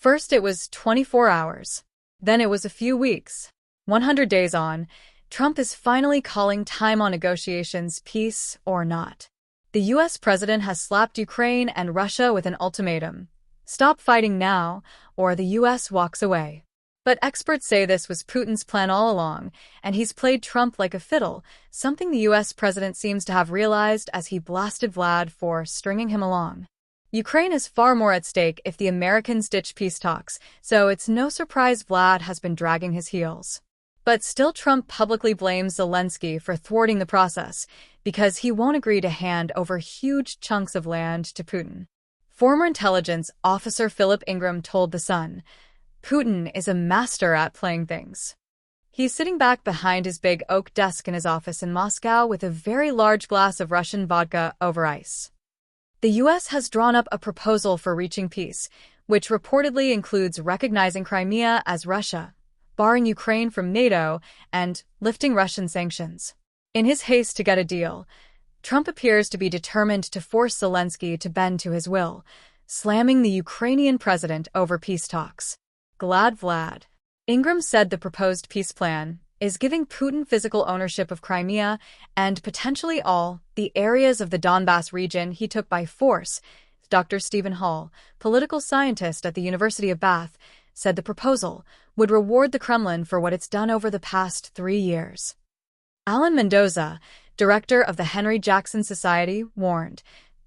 First it was 24 hours. Then it was a few weeks. 100 days on, Trump is finally calling time on negotiations, peace or not. The U.S. president has slapped Ukraine and Russia with an ultimatum. Stop fighting now, or the U.S. walks away. But experts say this was Putin's plan all along, and he's played Trump like a fiddle, something the U.S. president seems to have realized as he blasted Vlad for stringing him along. Ukraine is far more at stake if the Americans ditch peace talks, so it's no surprise Vlad has been dragging his heels. But still Trump publicly blames Zelensky for thwarting the process, because he won't agree to hand over huge chunks of land to Putin. Former intelligence officer Philip Ingram told The Sun, "Putin is a master at playing things." He's sitting back behind his big oak desk in his office in Moscow with a very large glass of Russian vodka over ice. The U.S. has drawn up a proposal for reaching peace, which reportedly includes recognizing Crimea as Russia, barring Ukraine from NATO, and lifting Russian sanctions. In his haste to get a deal, Trump appears to be determined to force Zelensky to bend to his will, slamming the Ukrainian president over peace talks. Glad Vlad. Ingram said the proposed peace plan is giving Putin physical ownership of Crimea and potentially all the areas of the Donbass region he took by force. Dr. Stephen Hall, political scientist at the University of Bath, said the proposal would reward the Kremlin for what it's done over the past 3 years. Alan Mendoza, director of the Henry Jackson Society, warned,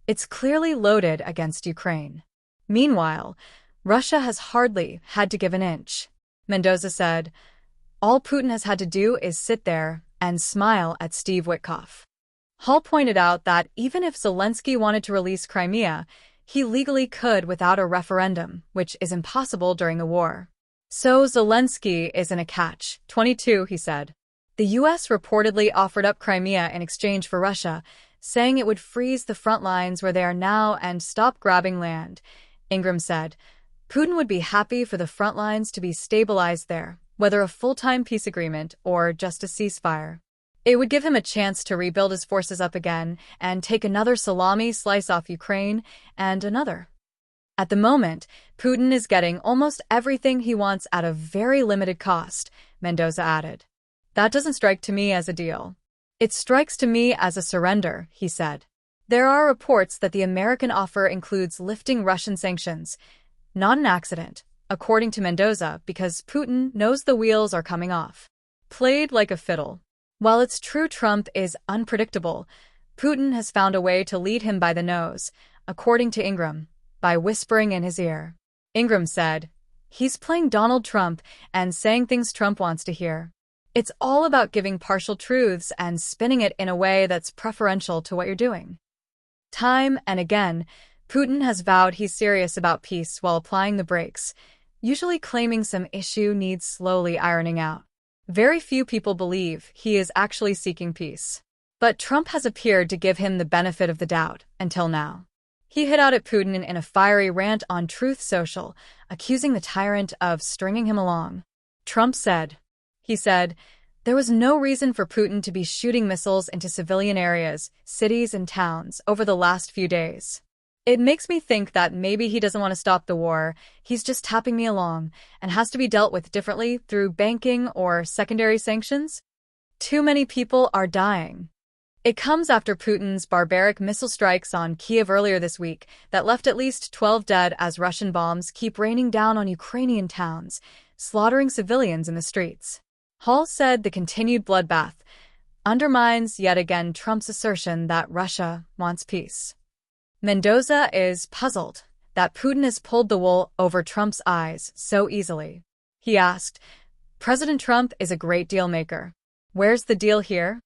"It's clearly loaded against Ukraine." Meanwhile, Russia has hardly had to give an inch. Mendoza said, "All Putin has had to do is sit there and smile at Steve Witkoff." Hall pointed out that even if Zelensky wanted to release Crimea, he legally could without a referendum, which is impossible during the war. So Zelensky is in a catch-22, he said. The U.S. reportedly offered up Crimea in exchange for Russia, saying it would freeze the front lines where they are now and stop grabbing land. Ingram said, "Putin would be happy for the front lines to be stabilized there, whether a full-time peace agreement or just a ceasefire. It would give him a chance to rebuild his forces up again and take another salami slice off Ukraine and another." At the moment, Putin is getting almost everything he wants at a very limited cost, Mendoza added. "That doesn't strike to me as a deal. It strikes to me as a surrender," he said. There are reports that the American offer includes lifting Russian sanctions. Not an accident, according to Mendoza, because Putin knows the wheels are coming off. Played like a fiddle. While it's true Trump is unpredictable, Putin has found a way to lead him by the nose, according to Ingram, by whispering in his ear. Ingram said, "He's playing Donald Trump and saying things Trump wants to hear. It's all about giving partial truths and spinning it in a way that's preferential to what you're doing." Time and again, Putin has vowed he's serious about peace while applying the brakes, usually claiming some issue needs slowly ironing out. Very few people believe he is actually seeking peace. But Trump has appeared to give him the benefit of the doubt, until now. He hit out at Putin in a fiery rant on Truth Social, accusing the tyrant of stringing him along. Trump said, "There was no reason for Putin to be shooting missiles into civilian areas, cities and towns over the last few days. It makes me think that maybe he doesn't want to stop the war, he's just tapping me along, and has to be dealt with differently through banking or secondary sanctions. Too many people are dying." It comes after Putin's barbaric missile strikes on Kyiv earlier this week that left at least 12 dead as Russian bombs keep raining down on Ukrainian towns, slaughtering civilians in the streets. Hall said the continued bloodbath undermines yet again Trump's assertion that Russia wants peace. Mendoza is puzzled that Putin has pulled the wool over Trump's eyes so easily. He asked, "President Trump is a great deal maker. Where's the deal here?"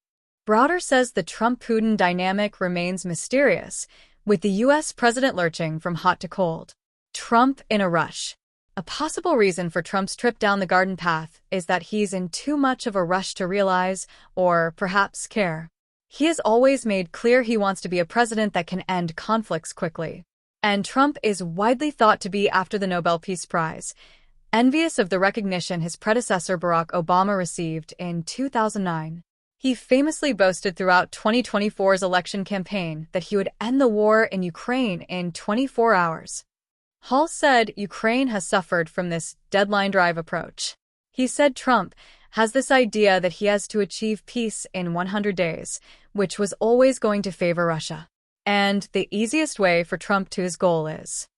Browder says the Trump-Putin dynamic remains mysterious, with the U.S. president lurching from hot to cold. Trump in a rush. A possible reason for Trump's trip down the garden path is that he's in too much of a rush to realize, or perhaps care. He has always made clear he wants to be a president that can end conflicts quickly. And Trump is widely thought to be after the Nobel Peace Prize, envious of the recognition his predecessor Barack Obama received in 2009. He famously boasted throughout 2024's election campaign that he would end the war in Ukraine in 24 hours. Hall said Ukraine has suffered from this deadline drive approach. He said Trump has this idea that he has to achieve peace in 100 days, which was always going to favor Russia. And the easiest way for Trump to his goal is